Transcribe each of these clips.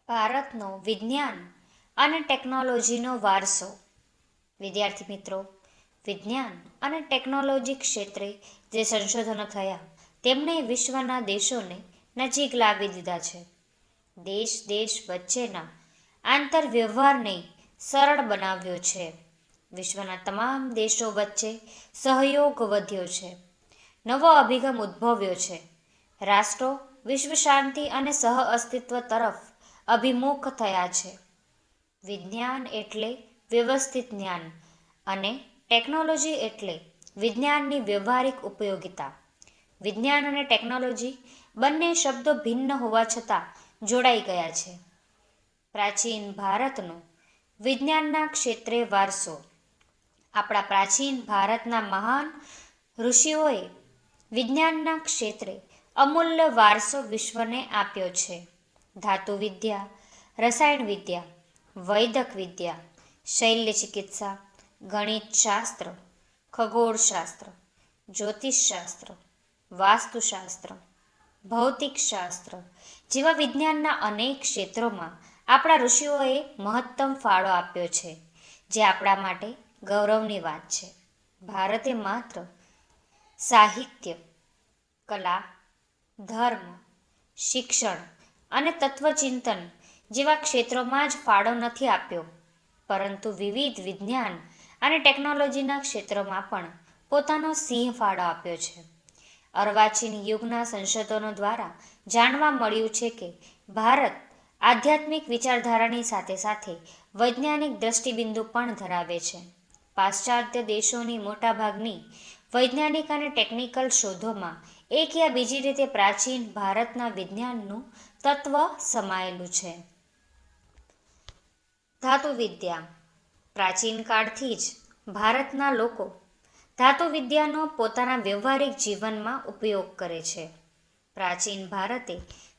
ભારતનો વિજ્ઞાન અને ટેકનોલોજીનો વારસો. વિદ્યાર્થી મિત્રો, વિજ્ઞાન અને ટેકનોલોજી ક્ષેત્રે જે સંશોધનો થયા તેમણે વિશ્વના દેશોને નજીક લાવી દીધા છે. દેશ દેશ વચ્ચેના આંતરવ્યવહારને સરળ બનાવ્યો છે. વિશ્વના તમામ દેશો વચ્ચે સહયોગ વધ્યો છે. નવો અભિગમ ઉદ્ભવ્યો છે. રાષ્ટ્રો વિશ્વ શાંતિ અને સહ અસ્તિત્વ તરફ અભિમુખ થયા છે. વિજ્ઞાન એટલે વ્યવસ્થિત જ્ઞાન અને ટેકનોલોજી એટલે વિજ્ઞાનની વ્યવહારિક ઉપયોગિતા. વિજ્ઞાન અને ટેકનોલોજી બંને શબ્દો ભિન્ન હોવા છતાં જોડાઈ ગયા છે. પ્રાચીન ભારતનો વિજ્ઞાનના ક્ષેત્રે વારસો. આપણા પ્રાચીન ભારતના મહાન ઋષિઓએ વિજ્ઞાનના ક્ષેત્રે અમૂલ્ય વારસો વિશ્વને આપ્યો છે. ધાતુ વિદ્યા, રસાયણ વિદ્યા, વૈદક વિદ્યા, શૈલ્ય ચિકિત્સા, ગણિત શાસ્ત્ર, ખગોળશાસ્ત્ર, જ્યોતિષશાસ્ત્ર, વાસ્તુશાસ્ત્ર, ભૌતિક શાસ્ત્ર જેવા વિજ્ઞાનના અનેક ક્ષેત્રોમાં આપણા ઋષિઓએ મહત્તમ ફાળો આપ્યો છે, જે આપણા માટે ગૌરવની વાત છે. ભારતે માત્ર સાહિત્ય, કલા, ધર્મ, શિક્ષણ અને તત્વચિંતન જેવા ક્ષેત્રોમાં જ ફાળો નથી આપ્યો, પરંતુ વિવિધ વિજ્ઞાન અને ટેકનોલોજીના ક્ષેત્રોમાં પણ પોતાનો સિંહ ફાળો આપ્યો છે. અર્વાચીન યુગના સંશોધનો દ્વારા જાણવા મળ્યું છે કે ભારત આધ્યાત્મિક વિચારધારાની સાથે સાથે વૈજ્ઞાનિક દ્રષ્ટિબિંદુ પણ ધરાવે છે. પાશ્ચાત્ય દેશોની મોટાભાગની વૈજ્ઞાનિક અને ટેકનિકલ શોધોમાં એક યા બીજી રીતે પ્રાચીન ભારતના વિજ્ઞાનનું તત્વ સમાયેલું છે. ધાતુ વિદ્યા. પ્રાચીન કાળથી જ ભારતના લોકો ધાતુ વિદ્યાનો પોતાના વ્યવહારિક જીવનમાં ઉપયોગ કરે છે. પ્રાચીન ભારતે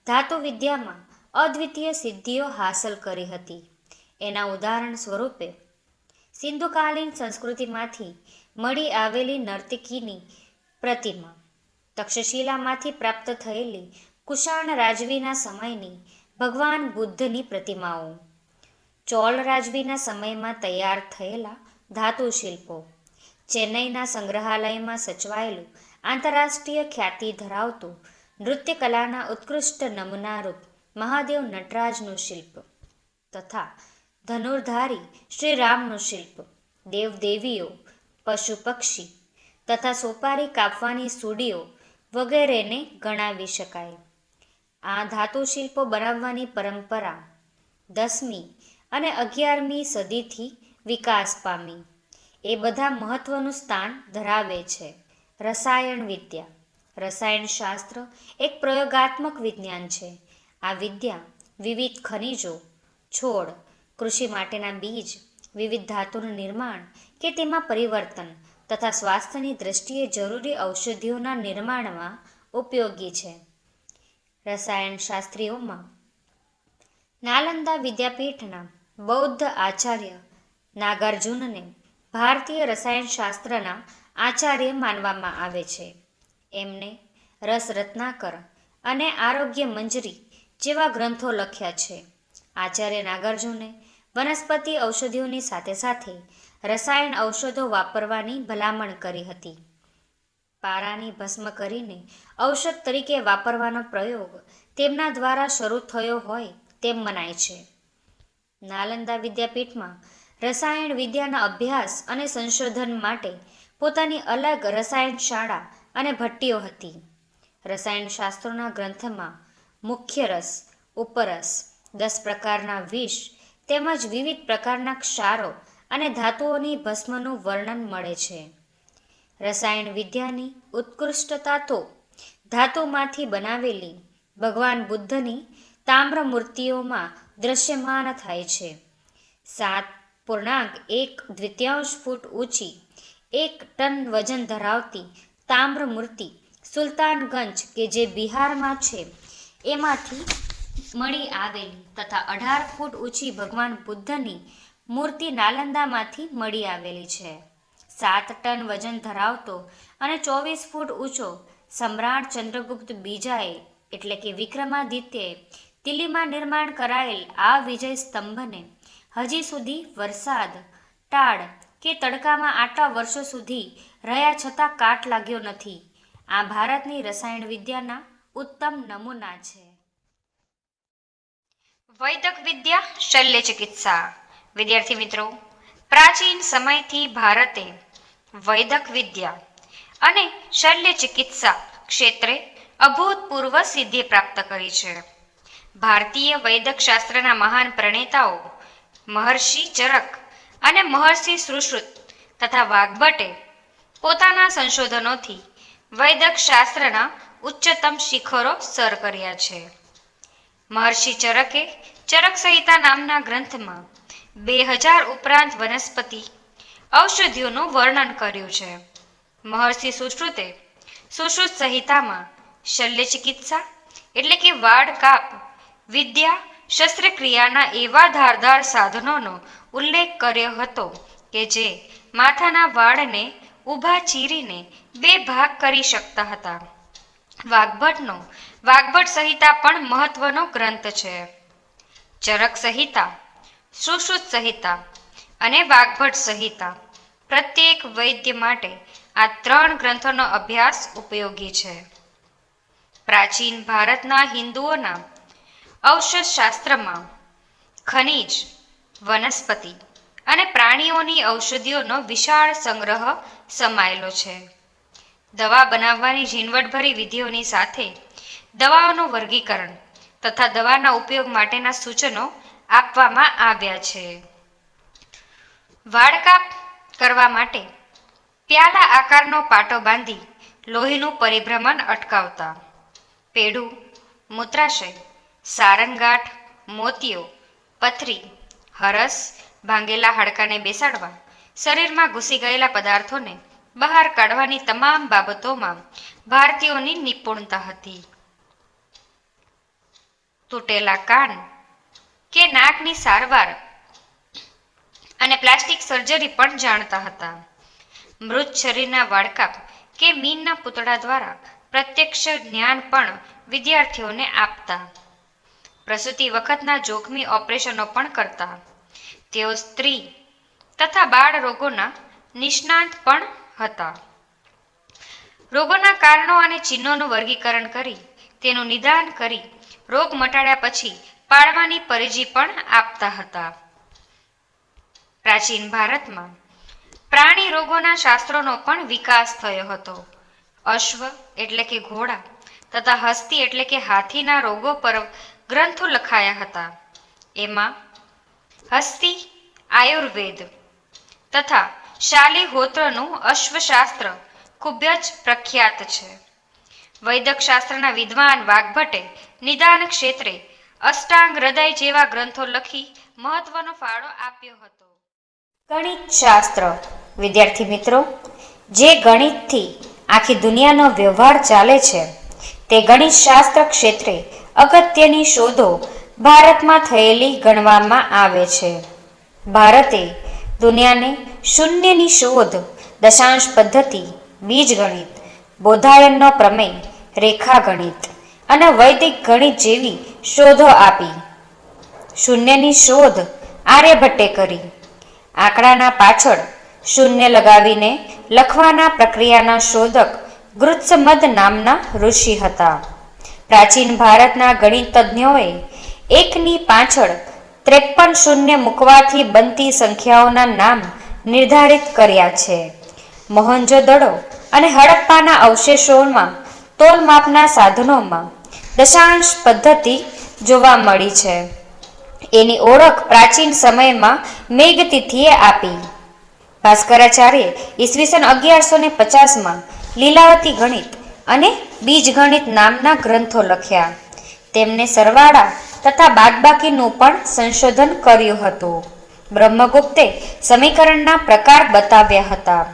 ધાતુ વિદ્યામાં અદ્વિતીય સિદ્ધિઓ હાંસલ કરી હતી. એના ઉદાહરણ સ્વરૂપે સિંધુકાલીન સંસ્કૃતિમાંથી મળી આવેલી નર્તકીની પ્રતિમા, તક્ષશિલામાંથી પ્રાપ્ત થયેલી કુષાણ રાજવીના સમયની ભગવાન બુદ્ધની પ્રતિમાઓ, ચોલ રાજવીના સમયમાં તૈયાર થયેલા ધાતુ શિલ્પો, ચેન્નઈના સંગ્રહાલયમાં સચવાયેલું આંતરરાષ્ટ્રીય ખ્યાતિ ધરાવતું નૃત્યકલાના ઉત્કૃષ્ટ નમૂનારૂપ મહાદેવ નટરાજનું શિલ્પ તથા ધનુર્ધારી શ્રી રામનું શિલ્પ, દેવદેવીઓ, પશુ પક્ષી તથા સોપારી કાપવાની સુડીઓ વગેરેને ગણાવી શકાય. આ ધાતુ શિલ્પો બનાવવાની પરંપરા 10મી અને 11મી સદીથી વિકાસ પામી. એ બધા મહત્વનું સ્થાન ધરાવે છે. રસાયણ વિદ્યા. રસાયણ શાસ્ત્ર એક પ્રયોગાત્મક વિજ્ઞાન છે. આ વિદ્યા વિવિધ ખનિજો, છોડ, કૃષિ માટેના બીજ, વિવિધ ધાતુનું નિર્માણ કે તેમાં પરિવર્તન તથા સ્વાસ્થ્યની દ્રષ્ટિએ જરૂરી ઔષધિઓના નિર્માણમાં ઉપયોગી છે. રસાયણ શાસ્ત્રીઓમાં નાલંદા વિદ્યાપીઠના બૌદ્ધ આચાર્ય નાગાર્જુનને ભારતીય રસાયણશાસ્ત્રના આચાર્ય માનવામાં આવે છે. એમને રસ રત્નાકર અને આરોગ્ય મંજરી જેવા ગ્રંથો લખ્યા છે. આચાર્ય નાગાર્જુને વનસ્પતિ ઔષધિઓની સાથે સાથે રસાયણ ઔષધો વાપરવાની ભલામણ કરી હતી. પારાની ભસ્મ કરીને ઔષધ તરીકે વાપરવાનો પ્રયોગ તેમના દ્વારા શરૂ થયો હોય તેમ મનાય છે. નાલંદા વિદ્યાપીઠમાં રસાયણ વિદ્યાના અભ્યાસ અને સંશોધન માટે પોતાની અલગ રસાયણ શાળા અને ભટ્ટીઓ હતી. રસાયણ શાસ્ત્રોના ગ્રંથમાં મુખ્ય રસ, ઉપરસ, 10 પ્રકારના વિષ તેમજ વિવિધ પ્રકારના ક્ષારો અને ધાતુઓની ભસ્મનું વર્ણન મળે છે. રસાયણ વિદ્યાની ઉત્કૃષ્ટતા તો ધાતુમાંથી બનાવેલી ભગવાન બુદ્ધની તામ્ર મૂર્તિઓમાં દ્રશ્યમાન થાય છે. 7.1 ફૂટ ઊંચી, 1 ટન વજન ધરાવતી તામ્ર મૂર્તિ સુલતાનગંજ કે જે બિહારમાં છે એમાંથી મળી આવેલી તથા 18 ફૂટ ઊંચી ભગવાન બુદ્ધની મૂર્તિ નાલંદામાંથી મળી આવેલી છે. 7 ટન વજન ધરાવતો અને 24 ફૂટ ઊંચો સમ્રાટ ચંદ્રગુપ્ત બીજાએ એટલે કે વિક્રમાદિત્યએ દિલ્હીમાં નિર્માણ કરાયેલ આ વિજય સ્તંભને હજી સુધી વરસાદ, ટાળ કે તડકામાં આટલા વર્ષો સુધી રહ્યા છતાં કાટ લાગ્યો નથી. આ ભારતની રસાયણ વિદ્યાના ઉત્તમ નમૂના છે. વૈદક વિદ્યા, શલ્ય ચિકિત્સા. વિદ્યાર્થી મિત્રો, પ્રાચીન સમયથી ભારતે વૈદક વિદ્યા અને શલ્ય ચિકિત્સા ક્ષેત્રે અભૂતપૂર્વ સિદ્ધિ પ્રાપ્ત કરી છે. ભારતીય વૈદક શાસ્ત્રના મહાન પ્રણેતાઓ મહર્ષિ ચરક અને મહર્ષિ સુશ્રુત તથા વાગ્ભટ્ટે પોતાના સંશોધનોથી વૈદક શાસ્ત્રના ઉચ્ચતમ શિખરો સર કર્યા છે. મહર્ષિ ચરકે ચરક સંહિતા નામના ગ્રંથમાં 2000 ઉપરાંત વનસ્પતિ ઔષધિઓનું વર્ણન કર્યું છે. મહર્ષિ સુશ્રુતે સુશ્રુત સંહિતામાં શલ્ય ચિકિત્સા એટલે કે વાડ કાપ વિદ્યા શસ્ત્રક્રિયાના એવા ધારદાર સાધનોનો ઉલ્લેખ કર્યો હતો કે જે માથાના વાળને ઊભા ચીરીને 2 ભાગ કરી શકતા હતા. વાગ્ભટ્ટનો વાગ્ભટ્ટ સંહિતા પણ મહત્વનો ગ્રંથ છે. ચરક સંહિતા, સુશ્રુત સંહિતા અને વાગ્ભટ્ટ સંહિતા પ્રત્યેક વૈદ્ય માટે આ 3 ગ્રંથોનો અભ્યાસ ઉપયોગી છે. પ્રાચીન ભારતના હિન્દુઓના ઔષધ શાસ્ત્રમાં ખનિજ, વનસ્પતિ અને પ્રાણીઓની ઔષધિઓનો વિશાળ સંગ્રહ સમાયેલો છે. દવા બનાવવાની ઝીણવટભરી વિધિઓની સાથે દવાઓનું વર્ગીકરણ તથા દવાના ઉપયોગ માટેના સૂચનો આપવામાં આવ્યા છે. વાડકાપ કરવા માટે પ્યાલા આકારનો પાટો બાંધી લોહીનું પરિભ્રમણ અટકાવતા. પેઢું, મૂત્રાશય, સારંગાંઠ, મોતિયો, પથરી, હરસ, ભાંગેલા હાડકાને બેસાડવા, શરીરમાં ઘૂસી ગયેલા પદાર્થોને બહાર કાઢવાની તમામ બાબતોમાં ભારતીયોની નિપુણતા હતી. તૂટેલા કાન કે નાકની સારવાર અને પ્લાસ્ટિક સર્જરી પણ જાણતા હતા. મૃત શરીરના વાડકાપ કે મીનના પૂતળા દ્વારા પ્રત્યક્ષ જ્ઞાન પણ વિદ્યાર્થીઓને આપતા. પ્રસૂતિ વખતના જોખમી ઓપરેશનો પણ કરતા. તેઓ સ્ત્રી તથા બાળ રોગોના નિષ્ણાત પણ હતા. રોગોના કારણો અને ચિહ્નોનું વર્ગીકરણ કરી તેનું નિદાન કરી રોગ મટાડ્યા પછી પાડવાની પરેજી પણ આપતા હતા. પ્રાચીન ભારતમાં પ્રાણી રોગોના શાસ્ત્રોનો પણ વિકાસ થયો હતો. અશ્વ એટલે કે ઘોડા તથા હસ્તી એટલે કે હાથીના રોગો પર ગ્રંથો લખાયા હતા. એમાં હસ્તી આયુર્વેદ તથા શાલિહોત્રનું અશ્વશાસ્ત્ર ખૂબ જ પ્રખ્યાત છે. વૈદક શાસ્ત્રના વિદ્વાન વાગ્ભટ્ટે નિદાન ક્ષેત્રે અષ્ટાંગ હૃદય જેવા ગ્રંથો લખી મહત્વનો ફાળો આપ્યો હતો. ગણિત શાસ્ત્ર. વિદ્યાર્થી મિત્રો, જે ગણિતથી આખી દુનિયાનો વ્યવહાર ચાલે છે તે ગણિત શાસ્ત્ર ક્ષેત્રે અગત્યની શોધો ભારતમાં થયેલી ગણવામાં આવે છે. ભારતે દુનિયાને શૂન્યની શોધ, દશાંશ પદ્ધતિ, બીજગણિત, બોધાયનનો પ્રમેય, રેખાગણિત અને વૈદિક ગણિત જેવી શોધો આપી. શૂન્યની શોધ આર્યભટ્ટે કરી. આંકડાના પાછળ શૂન્ય લગાવીને લખવાના પ્રક્રિયાના શોધક ગૃત્સમદ નામના ઋષિ હતા. પ્રાચીન ભારતના ગણિતજ્ઞોએ એકની પાછળ 53 શૂન્ય મૂકવાથી બનતી સંખ્યાઓના નામ નિર્ધારિત કર્યા છે. મોહનજોદડો અને હડપ્પાના અવશેષોમાં તોલમાપના સાધનોમાં દશાંશ પદ્ધતિ જોવા મળી છે. એની ઓળખ પ્રાચીન સમયમાં મેઘતિથિએ આપી. ભાસ્કરાચાર્ય ઈસવીસન 1150માં લીલાવતી ગણિત અને બીજગણિત નામના ગ્રંથો લખ્યા. તેમને સરવાળા તથા બાદબાકીનું પણ સંશોધન કર્યું હતું. બ્રહ્મગુપ્તે સમીકરણના પ્રકાર બતાવ્યા હતા.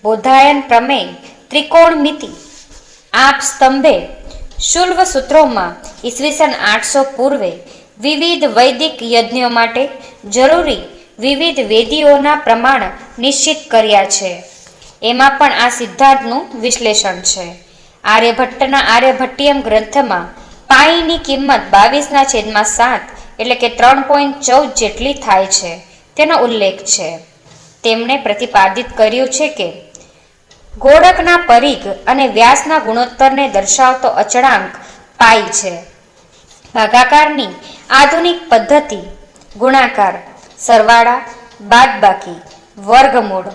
બોધાયન પ્રમેય, ત્રિકોણમિતિ, આપ સ્તંભે, શુલ્વ સૂત્રોમાં ઈસવીસન 800 પૂર્વે વિવિધ વૈદિક યજ્ઞો માટે જરૂરી વિવિધ વેદીઓના પ્રમાણ નિશ્ચિત કર્યા છે. એમાં પણ આ સિદ્ધાંતનું વિશ્લેષણ છે. આર્યભટ્ટના આર્યભટ્ટિયમ ગ્રંથમાં પાઈની કિંમત 22/7 એટલે કે 3.14 જેટલી થાય છે તેનો ઉલ્લેખ છે. તેમણે પ્રતિપાદિત કર્યું છે કે ગોળકના પરિઘ અને વ્યાસના ગુણોત્તરને દર્શાવતો અચળાંક પાઈ છે. ભાગાકારની આધુનિક પદ્ધતિ ગુણાકાર, સરવાળા, બાદબાકી, વર્ગમૂળ,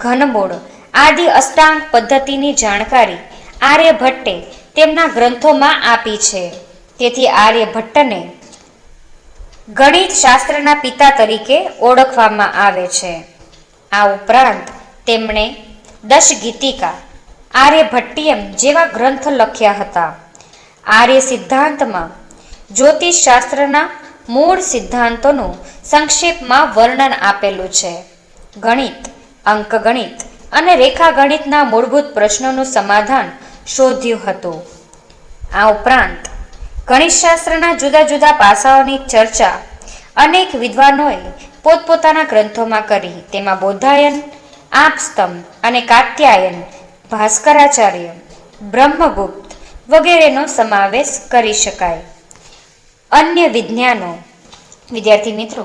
ઘનમૂળ આદિ અષ્ટાંક પદ્ધતિની જાણકારી આર્યભટ્ટે તેમના ગ્રંથોમાં આપી છે. તેથી આર્યભટ્ટને ગણિત શાસ્ત્રના પિતા તરીકે ઓળખવામાં આવે છે. આ ઉપરાંત તેમણે દશગીતિકા, આર્યભટ્ટિયમ જેવા ગ્રંથ લખ્યા હતા. આર્ય સિદ્ધાંતમાં જ્યોતિષશાસ્ત્રના મૂળ સિદ્ધાંતોનું સંક્ષેપમાં વર્ણન આપેલું છે. ગણિત, અંકગણિત અને રેખાગણિતના મૂળભૂત પ્રશ્નોનું સમાધાન શોધ્યું હતું. આ ઉપરાંત ગણિતશાસ્ત્રના જુદા જુદા પાસાઓની ચર્ચા અનેક વિદ્વાનોએ પોતપોતાના ગ્રંથોમાં કરી. તેમાં બોધાયન, આપસ્તંભ અને કાત્યાયન, ભાસ્કરાચાર્ય, બ્રહ્મગુપ્ત વગેરેનો સમાવેશ કરી શકાય. અન્ય વિજ્ઞાનો. વિદ્યાર્થી મિત્રો,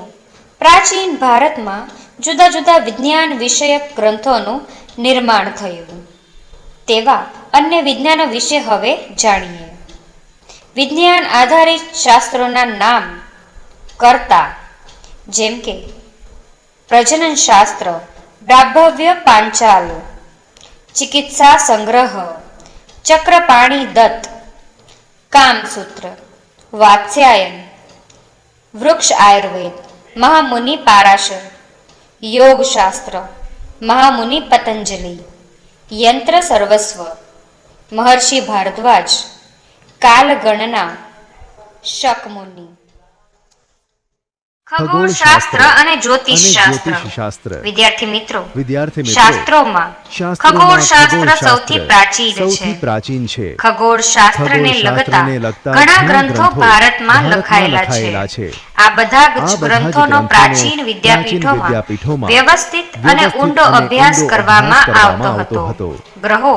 પ્રાચીન ભારતમાં જુદા જુદા વિજ્ઞાન વિષયક ગ્રંથોનું નિર્માણ થયું. તેવા અન્ય વિજ્ઞાનો વિશે હવે જાણીએ. વિજ્ઞાન આધારિત શાસ્ત્રોના નામ કરતા જેમ કે પ્રજનન શાસ્ત્ર, બ્રાહ્મવ્ય પાંચાલ, ચિકિત્સા સંગ્રહ, ચક્રપાણી દત્ત, કામસૂત્ર, વાત્સ્યાયન, વૃક્ષ આયુર્વેદ, મહામુનિ પારાશર, યોગશાસ્ત્ર, મહામુનિ પતંજલિ, યંત્ર સર્વસ્વ, મહર્ષિ ભારદ્વાજ, કાલગણના, શકમુનિ. ખગોળશાસ્ત્ર અને જ્યોતિષશાસ્ત્ર. વિદ્યાર્થી મિત્રો, શાસ્ત્રોમાં ખગોળશાસ્ત્ર સૌથી પ્રાચીન છે. ખગોળશાસ્ત્રને લગતા ઘણા ગ્રંથો ભારતમાં લખાયેલા છે. આ બધા જ ગ્રંથોનો પ્રાચીન વિદ્યાપીઠોમાં વ્યવસ્થિત અને ઊંડો અભ્યાસ કરવામાં આવતો હતો. ગ્રહો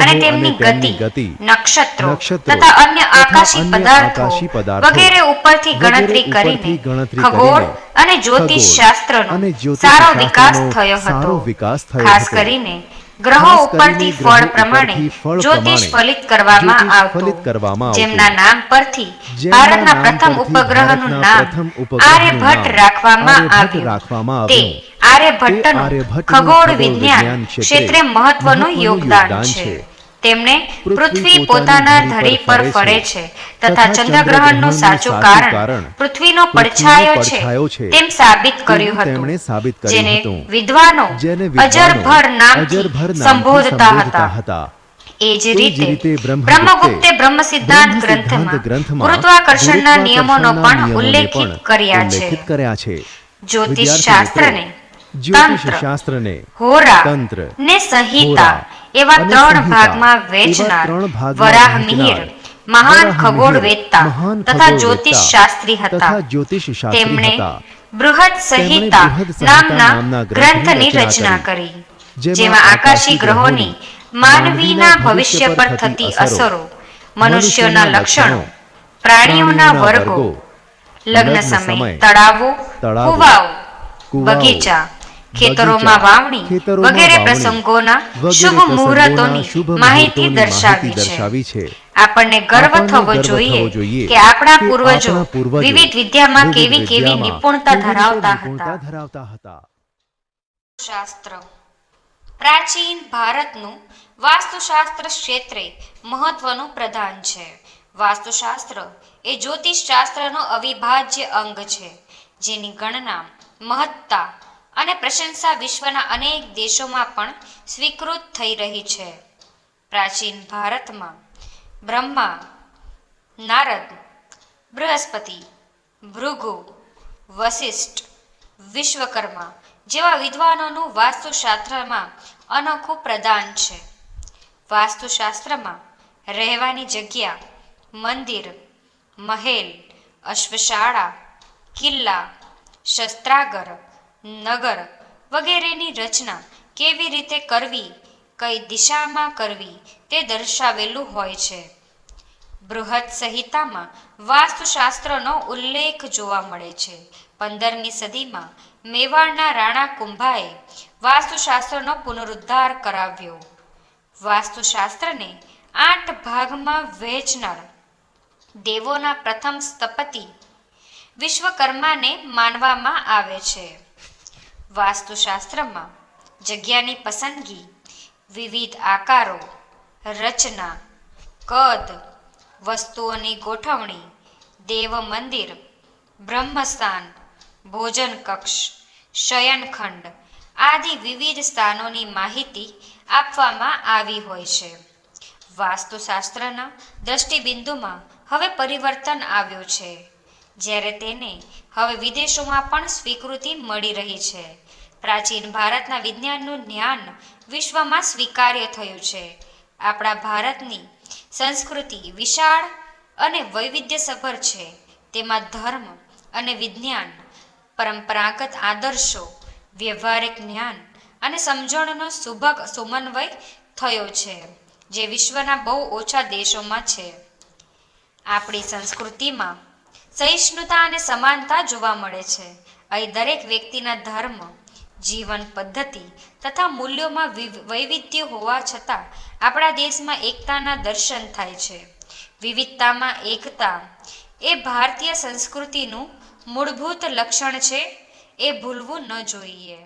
અને તેમની ગતિ, નક્ષત્રો તથા અન્ય આકાશી પદાર્થો વગેરે ઉપરથી ગણતરી કરીને ખગોળ અને જ્યોતિષ શાસ્ત્રનો સારો વિકાસ થયો હતો. ખાસ કરીને ગ્રહો ઉપરથી ફળ પ્રમાણે જ્યોતિષ ફલિત કરવામાં આવતું. જેમના નામ પરથી ભારતના પ્રથમ ઉપગ્રહનું નામ આર્યભટ્ટ રાખવામાં આવ્યું. તે આર્યભટ્ટનું ખગોળ વિજ્ઞાન ક્ષેત્રે મહત્વનું યોગદાન છે. તેમણે પૃથ્વી પોતાના ધરી પર ફરે છે તથા ચંદ્રગ્રહણનું સાચું કારણ પૃથ્વીનો પડછાયો છે તેમ સાબિત કર્યું હતું. જેને વિદ્વાનો અજરભર નામથી સંબોધતા હતા. એ જ રીતે બ્રહ્મગુપ્તે બ્રહ્મ સિદ્ધાંત ગ્રંથમાં ગુરુત્વાકર્ષણના નિયમોનો પણ ઉલ્લેખિત કર્યા છે. જ્યોતિષ શાસ્ત્રને તંત્ર, હોરા ને સંહિતા એવા 3 ભાગમાં વહેંચનાર વરાહમિહિર મહાન ખગોળવેત્તા તથા જ્યોતિષ શાસ્ત્રી હતા. તેમણે બૃહદ સંહિતા નામના ગ્રંથની રચના કરી, જેમાં આકાશી ગ્રહોની માનવીના ભવિષ્ય પર થતી અસરો, મનુષ્યોના લક્ષણો, પ્રાણીઓના વર્ગો, લગ્ન સમય, તળાવો, કુવાઓ, બગીચા, ખેતરોમાં વાવણી વગેરે પ્રસંગોના શુભ મુહૂર્તોની માહિતી દર્શાવી છે. આપણને ગર્વ થવો જોઈએ કે આપણા પૂર્વજો વિવિધ વિદ્યામાં કેવી નિપુણતા ધરાવતા હતા. શાસ્ત્ર. પ્રાચીન ભારતનું વાસ્તુશાસ્ત્ર ક્ષેત્રે મહત્વનું પ્રદાન છે. વાસ્તુશાસ્ત્ર એ જ્યોતિષશાસ્ત્રનો અવિભાજ્ય અંગ છે, જેની ગણના, મહત્તા અને પ્રશંસા વિશ્વના અનેક દેશોમાં પણ સ્વીકૃત થઈ રહી છે. પ્રાચીન ભારતમાં બ્રહ્મા, નારદ, બૃહસ્પતિ, ભૃગુ, વશિષ્ઠ, વિશ્વકર્મા જેવા વિદ્વાનોનું વાસ્તુશાસ્ત્રમાં અનોખું પ્રદાન છે. વાસ્તુશાસ્ત્રમાં રહેવાની જગ્યા, મંદિર, મહેલ, અશ્વશાળા, કિલ્લા, શસ્ત્રાગર, નગર વગેરેની રચના કેવી રીતે કરવી, કઈ દિશામાં કરવી તે દર્શાવેલું હોય છે. બૃહદ સંહિતામાં વાસ્તુશાસ્ત્રનો ઉલ્લેખ જોવા મળે છે. 15મી સદીમાં મેવાડના રાણા કુંભાએ વાસ્તુશાસ્ત્રનો પુનરુદ્ધાર કરાવ્યો. વાસ્તુશાસ્ત્રને 8 ભાગમાં વહેંચનાર દેવોના પ્રથમ સ્થપતિ વિશ્વકર્માને માનવામાં આવે છે. વાસ્તુશાસ્ત્રમાં જગ્યાની પસંદગી, વિવિધ આકારો, રચના, કદ, વસ્તુઓની ગોઠવણી, દેવ મંદિર, બ્રહ્મસ્થાન, ભોજન કક્ષ, શયનખંડ આદિ વિવિધ સ્થાનોની માહિતી આપવામાં આવી હોય છે. વાસ્તુશાસ્ત્રના દ્રષ્ટિબિંદુમાં હવે પરિવર્તન આવ્યું છે, જ્યારે તેને હવે વિદેશોમાં પણ સ્વીકૃતિ મળી રહી છે. પ્રાચીન ભારતના વિજ્ઞાનનું જ્ઞાન વિશ્વમાં સ્વીકાર્ય થયું છે. આપણા ભારતની સંસ્કૃતિ વિશાળ અને વૈવિધ્યસભર છે. તેમાં ધર્મ અને વિજ્ઞાન, પરંપરાગત આદર્શો, વ્યવહારિક જ્ઞાન અને સમજણનો સુભગ સમન્વય થયો છે, જે વિશ્વના બહુ ઓછા દેશોમાં છે. આપણી સંસ્કૃતિમાં સહિષ્ણુતા અને સમાનતા જોવા મળે છે. અહીં દરેક વ્યક્તિના ધર્મ, જીવન પદ્ધતિ તથા મૂલ્યોમાં વૈવિધ્ય હોવા છતાં આપણા દેશમાં એકતાના દર્શન થાય છે. વિવિધતામાં એકતા એ ભારતીય સંસ્કૃતિનું મૂળભૂત લક્ષણ છે, એ ભૂલવું ન જોઈએ.